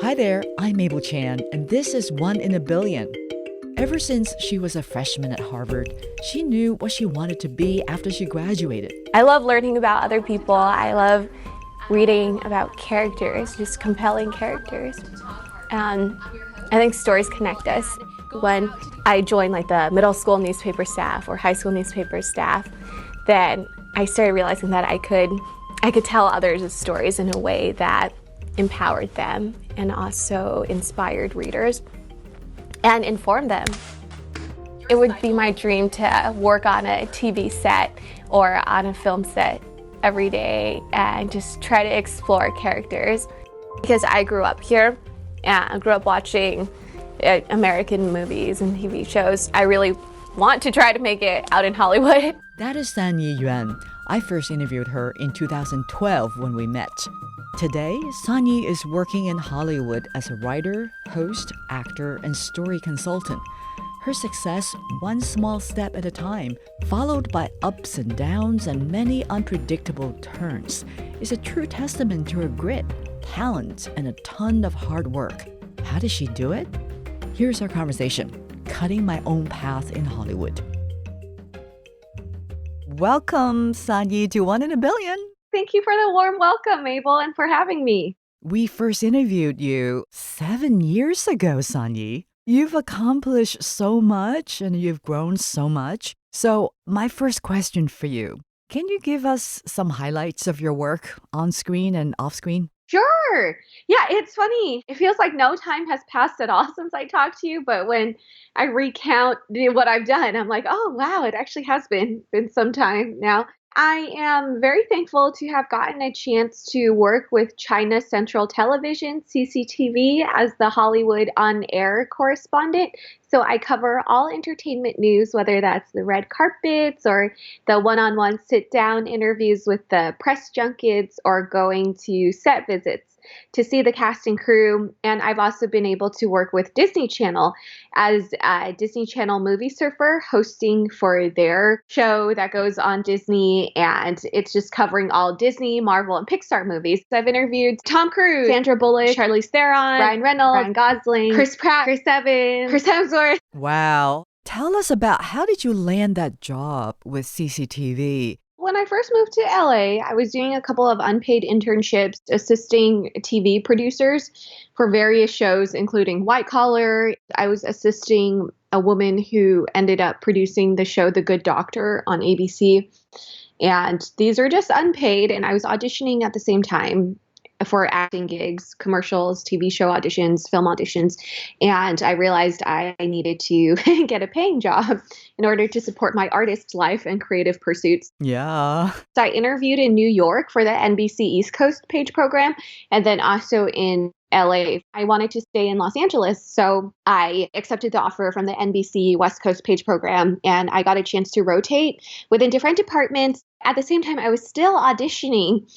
Hi there, I'm Mabel Chan, and this is One in a Billion. Ever since she was a freshman at Harvard, she knew what she wanted to be after she graduated. I love learning about other people. I love reading about characters, just compelling characters. I think stories connect us. When I joined like the middle school newspaper staff or high school newspaper staff, then I started realizing that I could tell others stories in a way that empowered them and also inspired readers and informed them. It would be my dream to work on a TV set or on a film set every day and just try to explore characters. Because I grew up here and I grew up watching American movies and TV shows, I really want to try to make it out in Hollywood. That is Sanyee Yuan. I first interviewed her in 2012 when we met. Today, Sanyee is working in Hollywood as a writer, host, actor, and story consultant. Her success, one small step at a time, followed by ups and downs and many unpredictable turns, is a true testament to her grit, talent, and a ton of hard work. How does she do it? Here's our conversation, Cutting My Own Path in Hollywood. Welcome, Sanyee, to One in a Billion. Thank you for the warm welcome, Mabel, and for having me. We first interviewed you 7 years ago, Sanyee. You've accomplished so much and you've grown so much. So my first question for you, can you give us some highlights of your work on screen and off screen? Sure. Yeah, it's funny. It feels like no time has passed at all since I talked to you, but when I recount what I've done, I'm like, oh, wow, it actually has been some time now. I am very thankful to have gotten a chance to work with China Central Television, CCTV, as the Hollywood on-air correspondent. So I cover all entertainment news, whether that's the red carpets or the one-on-one sit-down interviews with the press junkets or going to set visits to see the cast and crew. And I've also been able to work with Disney Channel as a Disney Channel movie surfer, hosting for their show that goes on Disney. And it's just covering all Disney, Marvel, and Pixar movies. I've interviewed Tom Cruise, Sandra Bullock, Charlize Theron, Ryan Reynolds, Ryan Gosling, Chris Pratt, Chris Evans, Chris Hemsworth. Wow. Tell us about how did you land that job with CCTV? When I first moved to LA, I was doing a couple of unpaid internships assisting TV producers for various shows, including White Collar. I was assisting a woman who ended up producing the show The Good Doctor on ABC. And these are just unpaid, and I was auditioning at the same time for acting gigs, commercials, TV show auditions, film auditions. And I realized I needed to get a paying job in order to support my artist life and creative pursuits. Yeah. So I interviewed in New York for the NBC East Coast page program, and then also in LA. I wanted to stay in Los Angeles, so I accepted the offer from the NBC West Coast page program, and I got a chance to rotate within different departments. At the same time, I was still auditioning,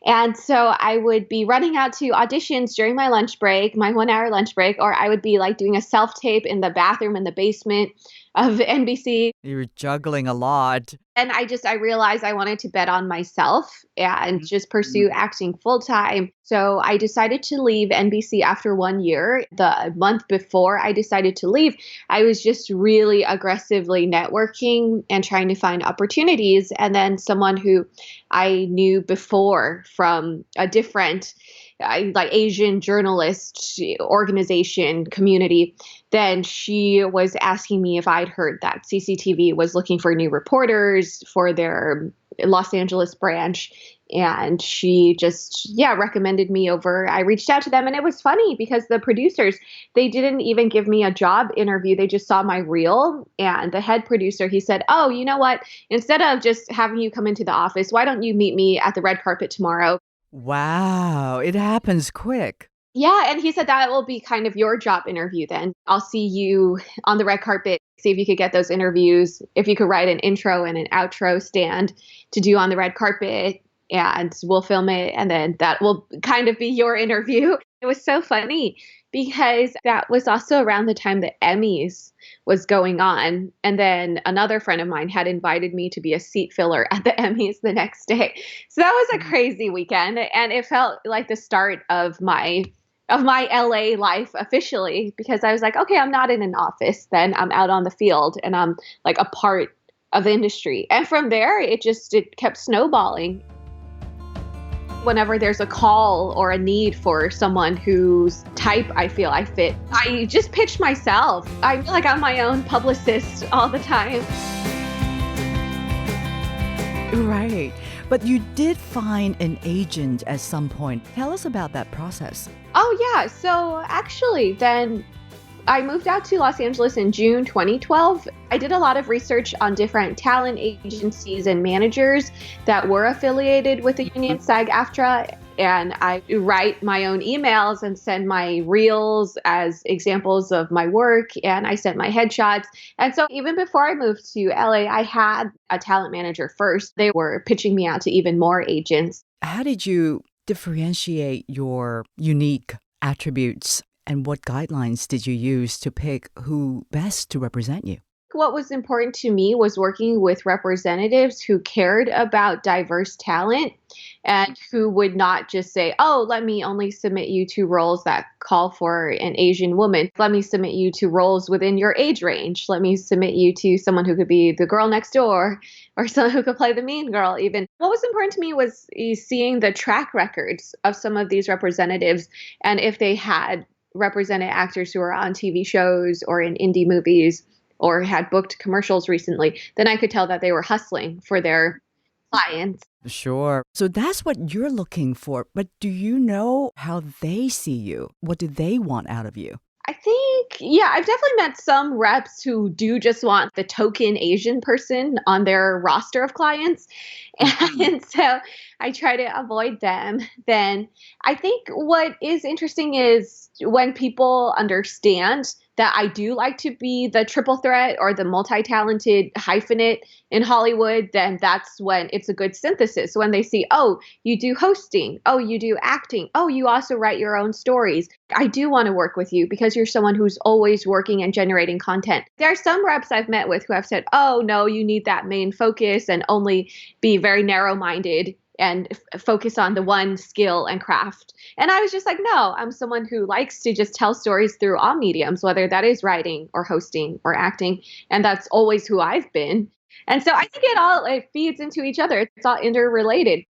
and so I would be running out to auditions during my lunch break, my 1 hour lunch break, or I would be like doing a self-tape in the bathroom in the basement of NBC. You were juggling a lot. And I realized I wanted to bet on myself and just pursue acting full time. So I decided to leave NBC after 1 year. The month before I decided to leave, I was just really aggressively networking and trying to find opportunities. And then someone who I knew before from a different like Asian journalist organization community, then she was asking me if I'd heard that CCTV was looking for new reporters for their Los Angeles branch. And she just, recommended me over. I reached out to them, and it was funny because the producers, they didn't even give me a job interview. They just saw my reel, and the head producer, he said, oh, you know what? Instead of just having you come into the office, why don't you meet me at the red carpet tomorrow? Wow, it happens quick. Yeah, and he said that will be kind of your job interview then. I'll see you on the red carpet, see if you could get those interviews, if you could write an intro and an outro stand to do on the red carpet, and we'll film it, and then that will kind of be your interview. It was so funny because that was also around the time the Emmys was going on. And then another friend of mine had invited me to be a seat filler at the Emmys the next day. So that was a crazy weekend. And it felt like the start of my of my LA life officially, because I was like, okay, I'm not in an office, then I'm out on the field and I'm like a part of the industry. And from there, it kept snowballing. Whenever there's a call or a need for someone whose type I feel I fit, I just pitch myself. I feel like I'm my own publicist all the time. Right. But you did find an agent at some point. Tell us about that process. Oh, yeah. So actually, then I moved out to Los Angeles in June 2012. I did a lot of research on different talent agencies and managers that were affiliated with the union SAG-AFTRA. And I write my own emails and send my reels as examples of my work. And I sent my headshots. And so even before I moved to LA, I had a talent manager first. They were pitching me out to even more agents. How did you differentiate your unique attributes? And what guidelines did you use to pick who best to represent you? What was important to me was working with representatives who cared about diverse talent and who would not just say, oh, let me only submit you to roles that call for an Asian woman. Let me submit you to roles within your age range. Let me submit you to someone who could be the girl next door or someone who could play the mean girl even. What was important to me was seeing the track records of some of these representatives and if they had represented actors who are on TV shows or in indie movies or had booked commercials recently, then I could tell that they were hustling for their clients. Sure. So that's what you're looking for. But do you know how they see you? What do they want out of you? I think, yeah, I've definitely met some reps who do just want the token Asian person on their roster of clients. And so I try to avoid them. Then I think what is interesting is when people understand that I do like to be the triple threat or the multi-talented hyphenate in Hollywood, then that's when it's a good synthesis. When they see, oh, you do hosting, oh, you do acting, oh, you also write your own stories. I do want to work with you because you're someone who's always working and generating content. There are some reps I've met with who have said, oh, no, you need that main focus and only be very narrow-minded and focus on the one skill and craft. And I was just like, no, I'm someone who likes to just tell stories through all mediums, whether that is writing or hosting or acting. And that's always who I've been. And so I think it feeds into each other. It's all interrelated.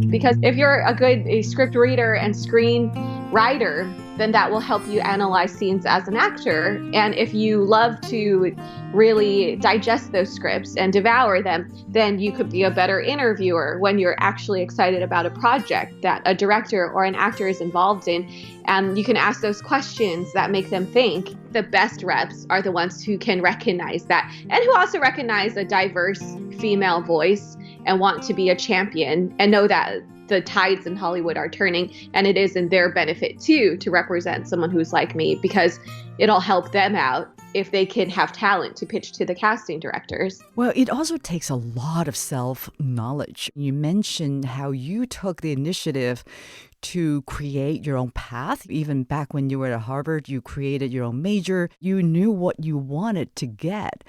Because if you're a script reader and screen writer, then that will help you analyze scenes as an actor. And if you love to really digest those scripts and devour them, then you could be a better interviewer when you're actually excited about a project that a director or an actor is involved in. And you can ask those questions that make them think. The best reps are the ones who can recognize that and who also recognize a diverse female voice and want to be a champion and know that the tides in Hollywood are turning and it is in their benefit too to represent someone who's like me because it'll help them out if they can have talent to pitch to the casting directors. Well, it also takes a lot of self-knowledge. You mentioned how you took the initiative to create your own path. Even back when you were at Harvard, you created your own major. You knew what you wanted to get.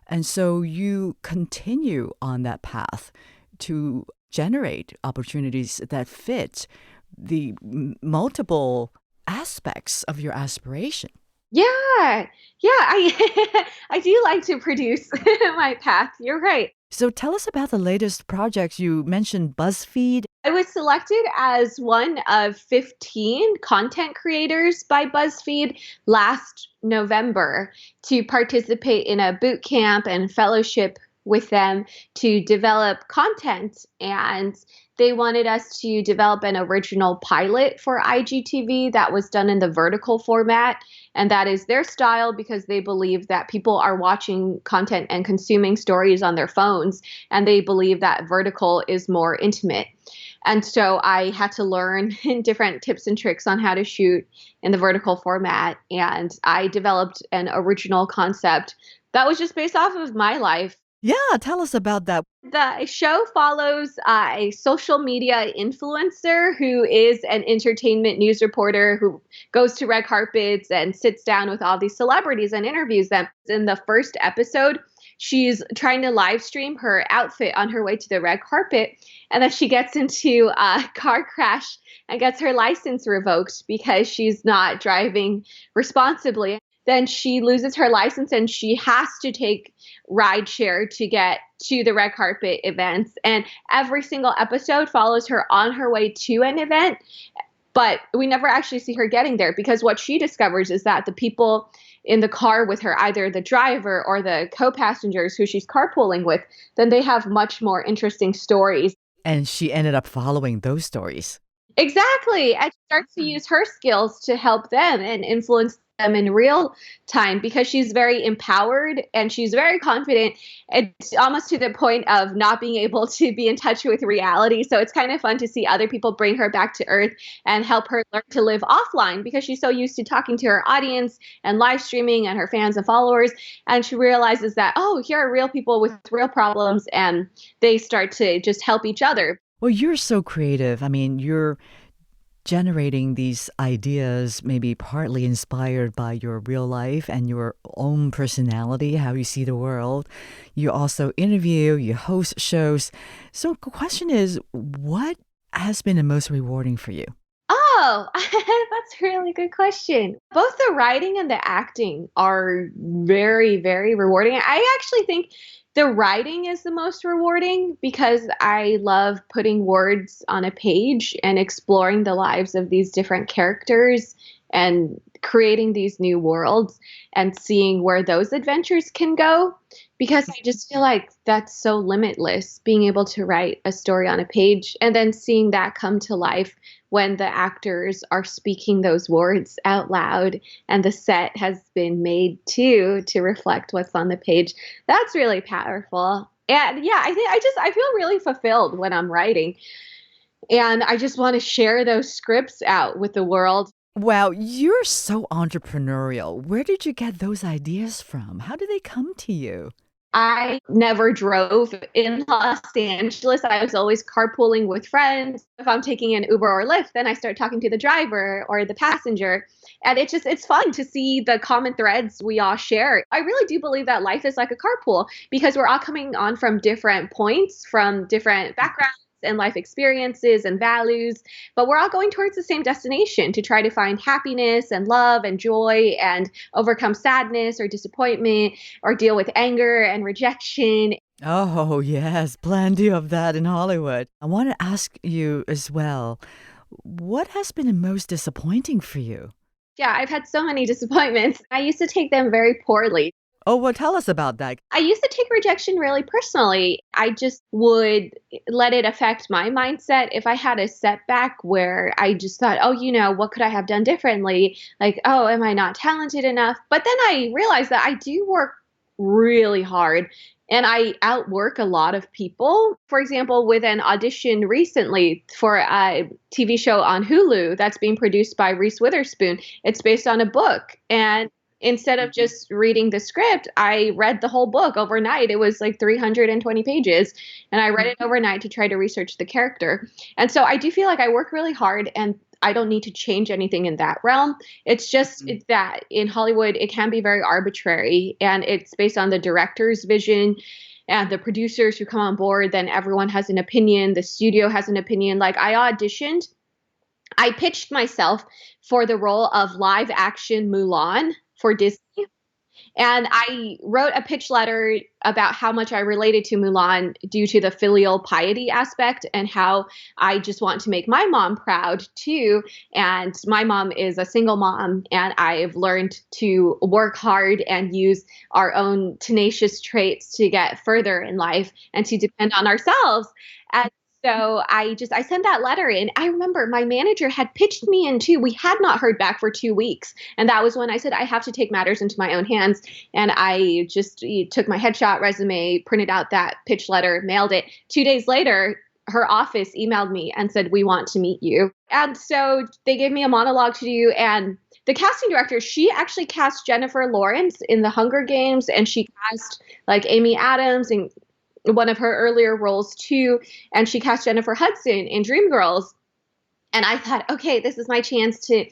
And so you continue on that path to generate opportunities that fit the multiple aspects of your aspiration. Yeah, I do like to produce my path. You're right. So tell us about the latest projects. You mentioned BuzzFeed. I was selected as one of 15 content creators by BuzzFeed last November to participate in a boot camp and fellowship with them to develop content. And they wanted us to develop an original pilot for IGTV that was done in the vertical format. And that is their style because they believe that people are watching content and consuming stories on their phones. And they believe that vertical is more intimate. And so I had to learn different tips and tricks on how to shoot in the vertical format. And I developed an original concept that was just based off of my life. Yeah, tell us about that. The show follows a social media influencer who is an entertainment news reporter who goes to red carpets and sits down with all these celebrities and interviews them. In the first episode, she's trying to live stream her outfit on her way to the red carpet. And then she gets into a car crash and gets her license revoked because she's not driving responsibly. Then she loses her license and she has to take rideshare to get to the red carpet events. And every single episode follows her on her way to an event, but we never actually see her getting there because what she discovers is that the people in the car with her, either the driver or the co-passengers who she's carpooling with, then they have much more interesting stories. And she ended up following those stories. Exactly. And she starts to use her skills to help them and influence them in real time because she's very empowered and she's very confident. It's almost to the point of not being able to be in touch with reality. So it's kind of fun to see other people bring her back to earth and help her learn to live offline because she's so used to talking to her audience and live streaming and her fans and followers. And she realizes that, oh, here are real people with real problems, and they start to just help each other. Well, you're so creative. I mean, you're generating these ideas, maybe partly inspired by your real life and your own personality, how you see the world. You also interview, you host shows. So the question is, what has been the most rewarding for you? Oh, that's a really good question. Both the writing and the acting are very, very rewarding. I actually think the writing is the most rewarding because I love putting words on a page and exploring the lives of these different characters and creating these new worlds and seeing where those adventures can go. Because I just feel like that's so limitless, being able to write a story on a page and then seeing that come to life when the actors are speaking those words out loud and the set has been made to reflect what's on the page. That's really powerful. And yeah, I feel really fulfilled when I'm writing. And I just want to share those scripts out with the world. Wow, you're so entrepreneurial. Where did you get those ideas from? How did they come to you? I never drove in Los Angeles. I was always carpooling with friends. If I'm taking an Uber or Lyft, then I start talking to the driver or the passenger. And it's fun to see the common threads we all share. I really do believe that life is like a carpool because we're all coming on from different points, from different backgrounds and life experiences and values, but we're all going towards the same destination to try to find happiness and love and joy and overcome sadness or disappointment or deal with anger and rejection. Oh, yes, plenty of that in Hollywood. I want to ask you as well, what has been the most disappointing for you? Yeah, I've had so many disappointments. I used to take them very poorly. Oh, well, tell us about that. I used to take rejection really personally. I just would let it affect my mindset. If I had a setback where I just thought, oh, what could I have done differently? Like, oh, am I not talented enough? But then I realized that I do work really hard and I outwork a lot of people. For example, with an audition recently for a TV show on Hulu that's being produced by Reese Witherspoon, it's based on a book. And instead of just reading the script, I read the whole book overnight. It was like 320 pages, and I read it overnight to try to research the character. And so I do feel like I work really hard, and I don't need to change anything in that realm. It's just that in Hollywood, it can be very arbitrary, and it's based on the director's vision and the producers who come on board. Then everyone has an opinion. The studio has an opinion. Like I pitched myself for the role of live action Mulan for Disney. And I wrote a pitch letter about how much I related to Mulan due to the filial piety aspect and how I just want to make my mom proud too. And my mom is a single mom, and I've learned to work hard and use our own tenacious traits to get further in life and to depend on ourselves. And so I sent that letter in. I remember my manager had pitched me in too. We had not heard back for 2 weeks. And that was when I said, I have to take matters into my own hands. And I just took my headshot resume, printed out that pitch letter, mailed it. 2 days later, her office emailed me and said, we want to meet you. And so they gave me a monologue to do. And the casting director, she actually cast Jennifer Lawrence in The Hunger Games. And she cast like Amy Adams and one of her earlier roles too. And she cast Jennifer Hudson in Dreamgirls. And I thought, okay, this is my chance to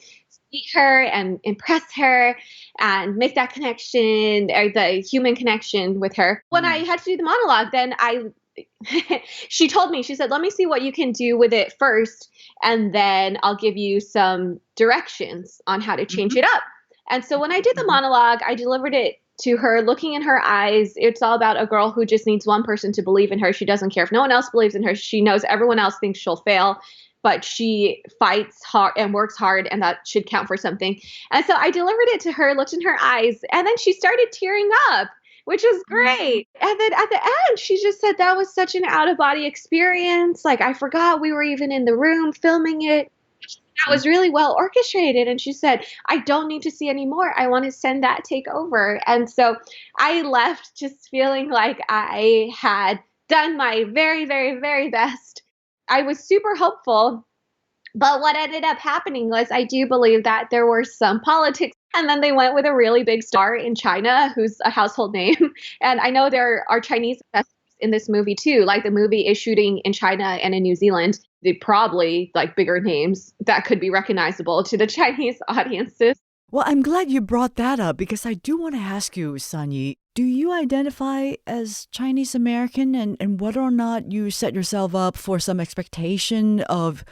meet her and impress her and make that connection or the human connection with her. When I had to do the monologue, then she told me, she said, let me see what you can do with it first, and then I'll give you some directions on how to change it up. And so when I did the monologue, I delivered it to her, looking in her eyes. It's all about a girl who just needs one person to believe in her. She doesn't care if no one else believes in her. She knows everyone else thinks she'll fail, but she fights hard and works hard, and that should count for something. And so I delivered it to her, looked in her eyes, and then she started tearing up, which was great. And then at the end, she just said that was such an out of body experience. Like, I forgot we were even in the room filming it. That was really well orchestrated. And she said, I don't need to see any more. I want to send that take over. And so I left just feeling like I had done my very, very, very best. I was super hopeful. But what ended up happening was, I do believe that there were some politics. And then they went with a really big star in China who's a household name. And I know there are Chinese investors in this movie too. Like, the movie is shooting in China and in New Zealand. They probably like bigger names that could be recognizable to the Chinese audiences. Well, I'm glad you brought that up because I do want to ask you, Sanyee, do you identify as Chinese American, and whether or not you set yourself up for some expectation of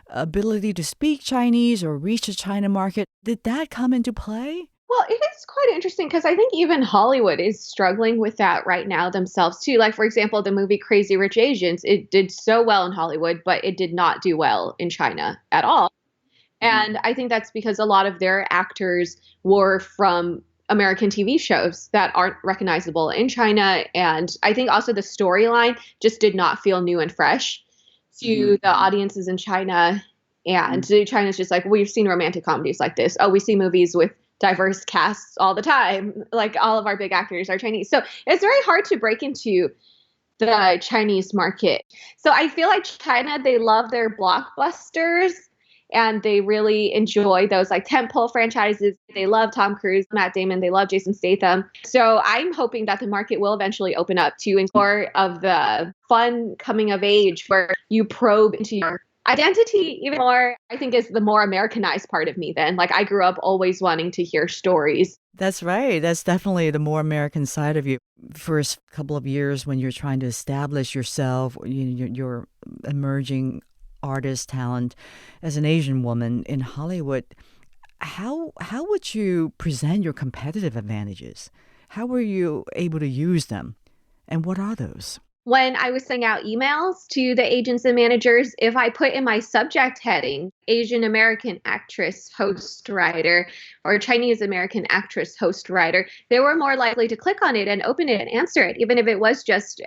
ability to speak Chinese or reach the China market? Did that come into play? Well, it is quite interesting because I think even Hollywood is struggling with that right now themselves too. Like, for example, the movie Crazy Rich Asians, it did so well in Hollywood, but it did not do well in China at all. And I think that's because a lot of their actors were from American TV shows that aren't recognizable in China. And I think also the storyline just did not feel new and fresh to the audiences in China. And China's just like, we've seen romantic comedies like this. Oh, we see movies with diverse casts all the time. Like, all of our big actors are Chinese. So it's very hard to break into the Chinese market. So I feel like China, they love their blockbusters and they really enjoy those like tentpole franchises. They love Tom Cruise, Matt Damon, they love Jason Statham. So I'm hoping that the market will eventually open up to more of the fun coming of age where you probe into your identity even more. I think is the more Americanized part of me then. Like, I grew up always wanting to hear stories. That's right. That's definitely the more American side of you. First couple of years when you're trying to establish yourself, your emerging artist talent as an Asian woman in Hollywood, how would you present your competitive advantages? How were you able to use them? And what are those? When I was sending out emails to the agents and managers, if I put in my subject heading, Asian American actress, host, writer, or Chinese American actress, host, writer, they were more likely to click on it and open it and answer it, even if it was just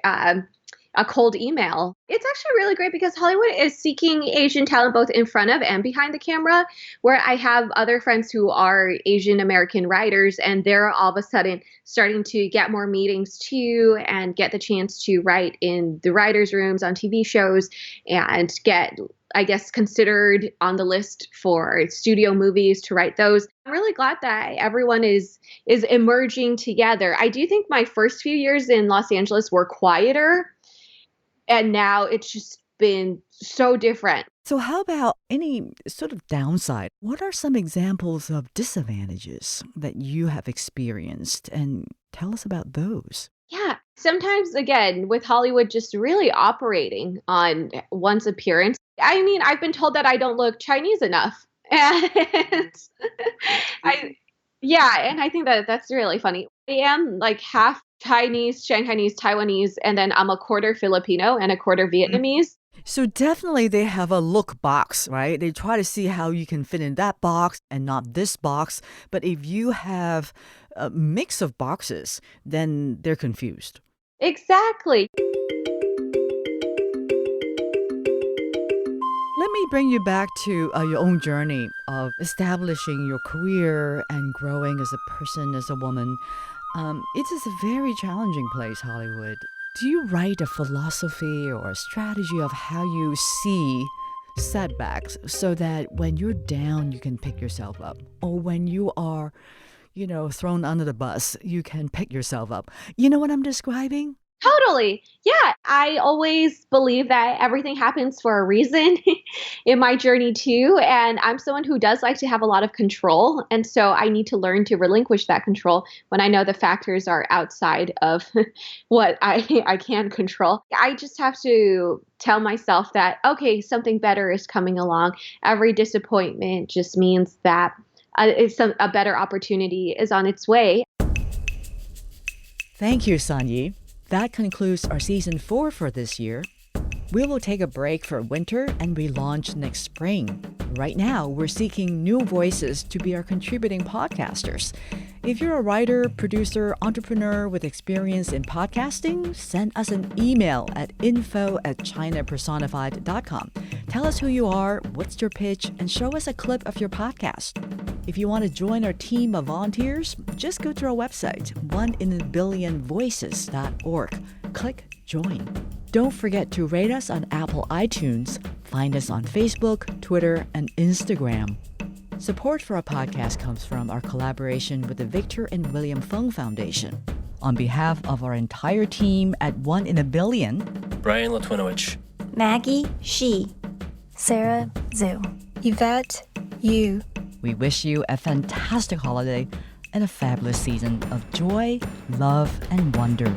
a cold email. It's actually really great because Hollywood is seeking Asian talent both in front of and behind the camera, where I have other friends who are Asian American writers, and they're all of a sudden starting to get more meetings too and get the chance to write in the writers' rooms on TV shows and get, I guess, considered on the list for studio movies to write those. I'm really glad that everyone is emerging together. I do think my first few years in Los Angeles were quieter, and now it's just been so different. So how about any sort of downside? What are some examples of disadvantages that you have experienced? And tell us about those. Yeah. Sometimes, again, with Hollywood just really operating on one's appearance. I mean, I've been told that I don't look Chinese enough. And I, yeah, and I think that that's really funny. I am like half Chinese, Shanghainese, Taiwanese, and then I'm a quarter Filipino and a quarter Vietnamese. So definitely they have a look box, right? They try to see how you can fit in that box and not this box. But if you have a mix of boxes, then they're confused. Exactly. Let me bring you back to your own journey of establishing your career and growing as a person, as a woman. It is a very challenging place, Hollywood. Do you write a philosophy or a strategy of how you see setbacks so that when you're down, you can pick yourself up? Or when you are, thrown under the bus, you can pick yourself up? You know what I'm describing? Totally. Yeah. I always believe that everything happens for a reason in my journey too. And I'm someone who does like to have a lot of control. And so I need to learn to relinquish that control when I know the factors are outside of what I can control. I just have to tell myself that, okay, something better is coming along. Every disappointment just means that a better opportunity is on its way. Thank you, Sanyee. That concludes our season 4 for this year. We will take a break for winter and relaunch next spring. Right now, we're seeking new voices to be our contributing podcasters. If you're a writer, producer, entrepreneur with experience in podcasting, send us an email at info@chinapersonified.com. Tell us who you are, what's your pitch, and show us a clip of your podcast. If you want to join our team of volunteers, just go to our website, oneinabillion.voices.org. Click Join. Don't forget to rate us on Apple iTunes. Find us on Facebook, Twitter, and Instagram. Support for our podcast comes from our collaboration with the Victor and William Fung Foundation. On behalf of our entire team at One in a Billion, Brian Latwinowicz, Maggie Shi, Sarah Zhu, Yvette Yu. we wish you a fantastic holiday and a fabulous season of joy, love, and wonder.